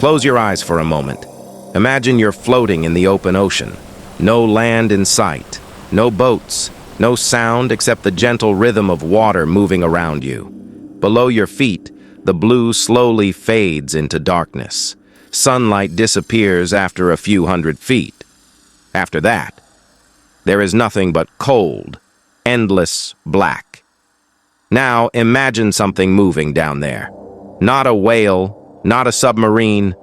Close your eyes for a moment. Imagine you're floating in the open ocean. No land in sight, no boats, no sound except the gentle rhythm of water moving around you. Below your feet, the blue slowly fades into darkness. Sunlight disappears after a few hundred feet. After that, there is nothing but cold, endless black. Now imagine something moving down there. Not a whale, not a submarine,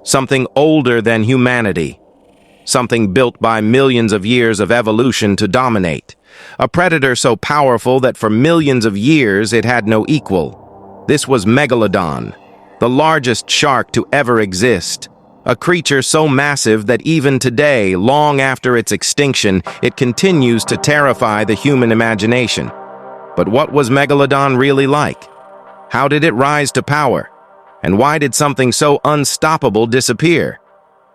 something older than humanity. Something built by millions of years of evolution to dominate. A predator so powerful that for millions of years it had no equal. This was Megalodon, the largest shark to ever exist. A creature so massive that even today, long after its extinction, it continues to terrify the human imagination. But what was Megalodon really like? How did it rise to power? And why did something so unstoppable disappear?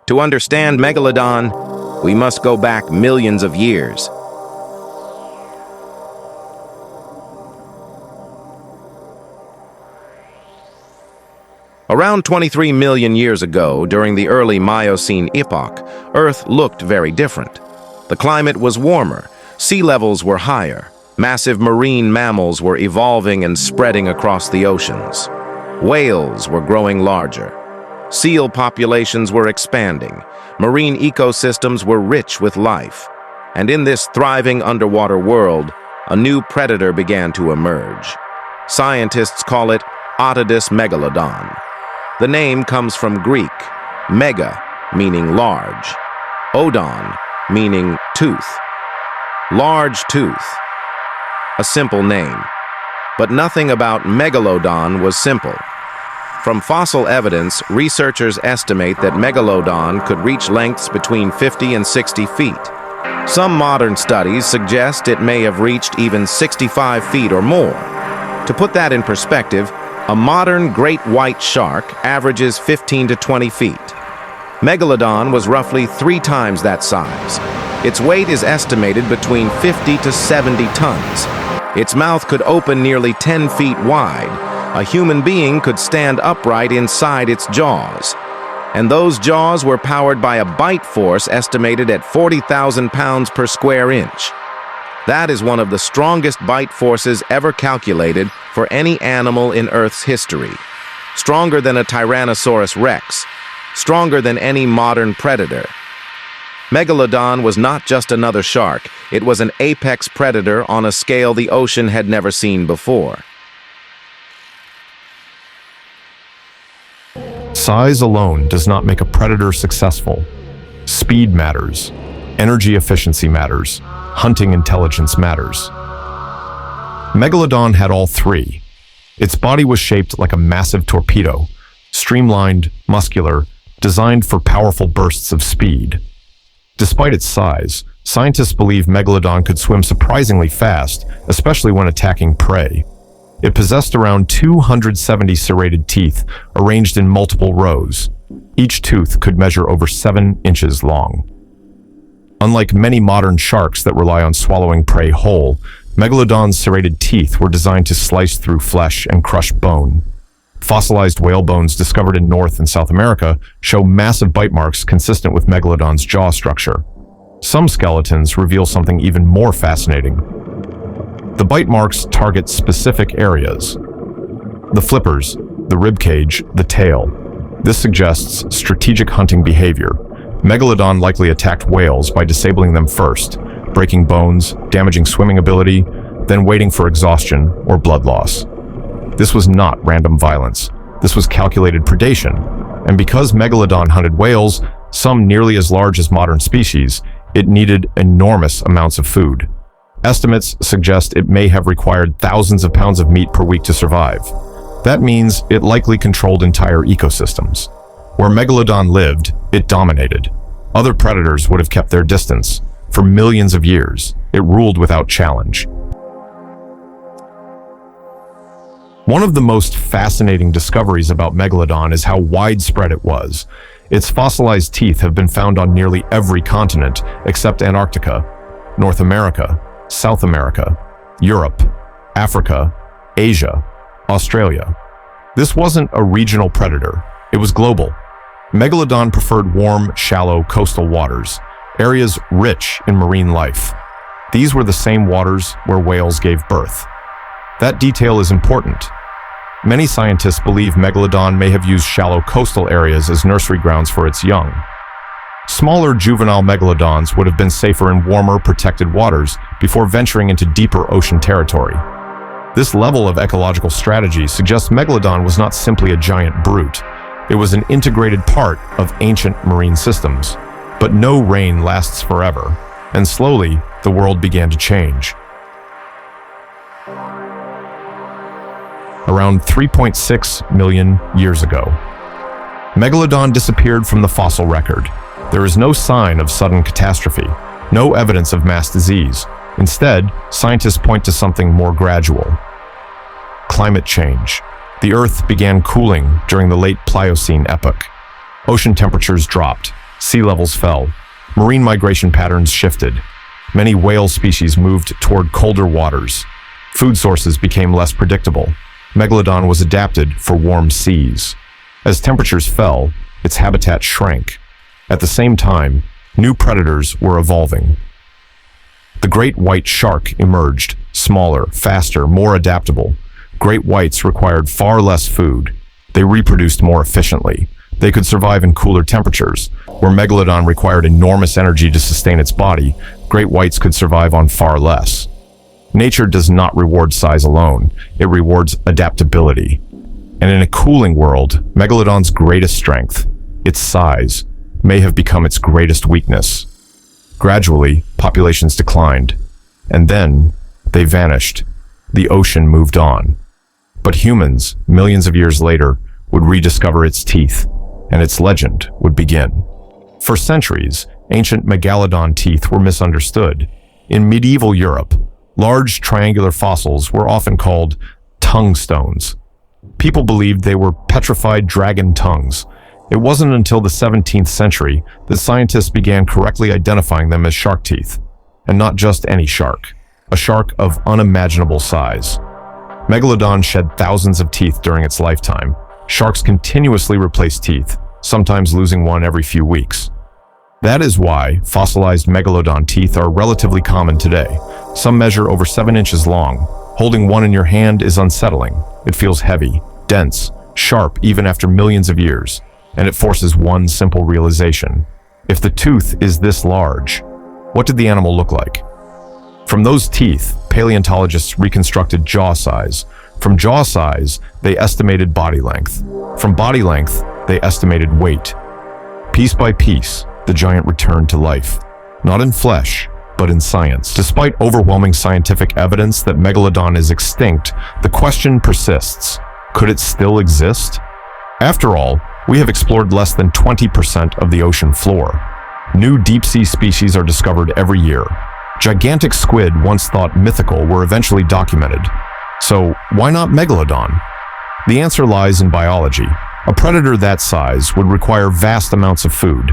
To understand Megalodon, we must go back millions of years. Around 23 million years ago, during the early Miocene epoch, Earth looked very different. The climate was warmer, sea levels were higher, massive marine mammals were evolving and spreading across the oceans. Whales were growing larger. Seal populations were expanding. Marine ecosystems were rich with life. And in this thriving underwater world, a new predator began to emerge. Scientists call it Otodus megalodon. The name comes from Greek, mega, meaning large, odon, meaning tooth. Large tooth. A simple name. But nothing about Megalodon was simple. From fossil evidence, researchers estimate that Megalodon could reach lengths between 50 and 60 feet. Some modern studies suggest it may have reached even 65 feet or more. To put that in perspective, a modern great white shark averages 15 to 20 feet. Megalodon was roughly 3 times that size. Its weight is estimated between 50 to 70 tons. Its mouth could open nearly 10 feet wide. A human being could stand upright inside its jaws. And those jaws were powered by a bite force estimated at 40,000 pounds per square inch. That is one of the strongest bite forces ever calculated for any animal in Earth's history. Stronger than a Tyrannosaurus Rex. Stronger than any modern predator. Megalodon was not just another shark, it was an apex predator on a scale the ocean had never seen before. Size alone does not make a predator successful. Speed matters. Energy efficiency matters. Hunting intelligence matters. Megalodon had all 3. Its body was shaped like a massive torpedo, streamlined, muscular, designed for powerful bursts of speed. Despite its size, scientists believe Megalodon could swim surprisingly fast, especially when attacking prey. It possessed around 270 serrated teeth, arranged in multiple rows. Each tooth could measure over 7 inches long. Unlike many modern sharks that rely on swallowing prey whole, Megalodon's serrated teeth were designed to slice through flesh and crush bone. Fossilized whale bones discovered in North and South America show massive bite marks consistent with Megalodon's jaw structure. Some skeletons reveal something even more fascinating. The bite marks target specific areas. The flippers, the ribcage, the tail. This suggests strategic hunting behavior. Megalodon likely attacked whales by disabling them first, breaking bones, damaging swimming ability, then waiting for exhaustion or blood loss. This was not random violence. This was calculated predation. And because Megalodon hunted whales, some nearly as large as modern species, it needed enormous amounts of food. Estimates suggest it may have required thousands of pounds of meat per week to survive. That means it likely controlled entire ecosystems. Where Megalodon lived, it dominated. Other predators would have kept their distance. For millions of years, it ruled without challenge. One of the most fascinating discoveries about Megalodon is how widespread it was. Its fossilized teeth have been found on nearly every continent except Antarctica, North America, South America, Europe, Africa, Asia, Australia. This wasn't a regional predator. It was global. Megalodon preferred warm, shallow coastal waters, areas rich in marine life. These were the same waters where whales gave birth. That detail is important. Many scientists believe Megalodon may have used shallow coastal areas as nursery grounds for its young. Smaller juvenile megalodons would have been safer in warmer, protected waters before venturing into deeper ocean territory. This level of ecological strategy suggests Megalodon was not simply a giant brute. It was an integrated part of ancient marine systems. But no reign lasts forever, and slowly, the world began to change. Around 3.6 million years ago, Megalodon disappeared from the fossil record. There is no sign of sudden catastrophe, no evidence of mass disease. Instead, scientists point to something more gradual. Climate change. The Earth began cooling during the late Pliocene epoch. Ocean temperatures dropped, sea levels fell, marine migration patterns shifted. Many whale species moved toward colder waters. Food sources became less predictable. Megalodon was adapted for warm seas. As temperatures fell, its habitat shrank. At the same time, new predators were evolving. The great white shark emerged, smaller, faster, more adaptable. Great whites required far less food. They reproduced more efficiently. They could survive in cooler temperatures. Where Megalodon required enormous energy to sustain its body, great whites could survive on far less. Nature does not reward size alone. It rewards adaptability. And in a cooling world, Megalodon's greatest strength, its size, may have become its greatest weakness. Gradually, populations declined. And then, they vanished. The ocean moved on. But humans, millions of years later, would rediscover its teeth, and its legend would begin. For centuries, ancient Megalodon teeth were misunderstood. In medieval Europe, large triangular fossils were often called tongue stones. People believed they were petrified dragon tongues. It wasn't until the 17th century that scientists began correctly identifying them as shark teeth. And not just any shark, a shark of unimaginable size. Megalodon shed thousands of teeth during its lifetime. Sharks continuously replace teeth, sometimes losing one every few weeks. That is why fossilized Megalodon teeth are relatively common today. Some measure over 7 inches long. Holding one in your hand is unsettling. It feels heavy, dense, sharp even after millions of years. And it forces one simple realization. If the tooth is this large, what did the animal look like? From those teeth, paleontologists reconstructed jaw size. From jaw size, they estimated body length. From body length, they estimated weight. Piece by piece, the giant returned to life. Not in flesh, but in science. Despite overwhelming scientific evidence that Megalodon is extinct, the question persists. Could it still exist? After all, we have explored less than 20% of the ocean floor. New deep-sea species are discovered every year. Gigantic squid, once thought mythical, were eventually documented. So, why not Megalodon? The answer lies in biology. A predator that size would require vast amounts of food.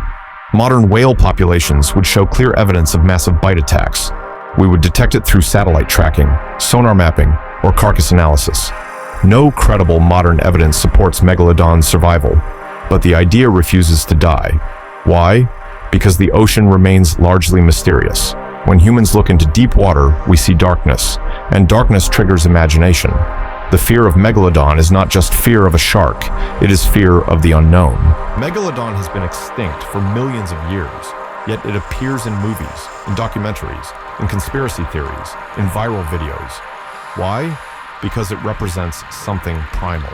Modern whale populations would show clear evidence of massive bite attacks. We would detect it through satellite tracking, sonar mapping, or carcass analysis. No credible modern evidence supports Megalodon's survival, but the idea refuses to die. Why? Because the ocean remains largely mysterious. When humans look into deep water, we see darkness, and darkness triggers imagination. The fear of Megalodon is not just fear of a shark, it is fear of the unknown. Megalodon has been extinct for millions of years, yet it appears in movies, in documentaries, in conspiracy theories, in viral videos. Why? Because it represents something primal.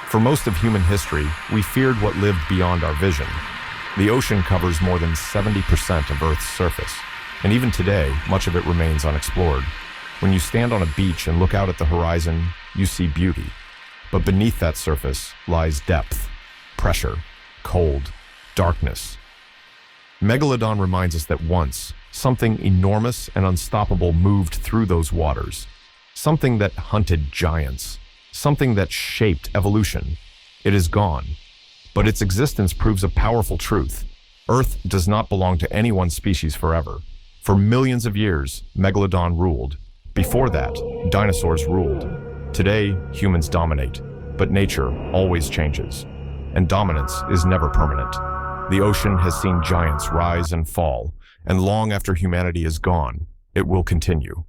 For most of human history, we feared what lived beyond our vision. The ocean covers more than 70% of Earth's surface, and even today, much of it remains unexplored. When you stand on a beach and look out at the horizon, you see beauty. But beneath that surface lies depth, pressure, cold, darkness. Megalodon reminds us that once, something enormous and unstoppable moved through those waters. Something that hunted giants. Something that shaped evolution. It is gone. But its existence proves a powerful truth. Earth does not belong to any one species forever. For millions of years, Megalodon ruled. Before that, dinosaurs ruled. Today, humans dominate, but nature always changes. and dominance is never permanent. The ocean has seen giants rise and fall, and long after humanity is gone, it will continue.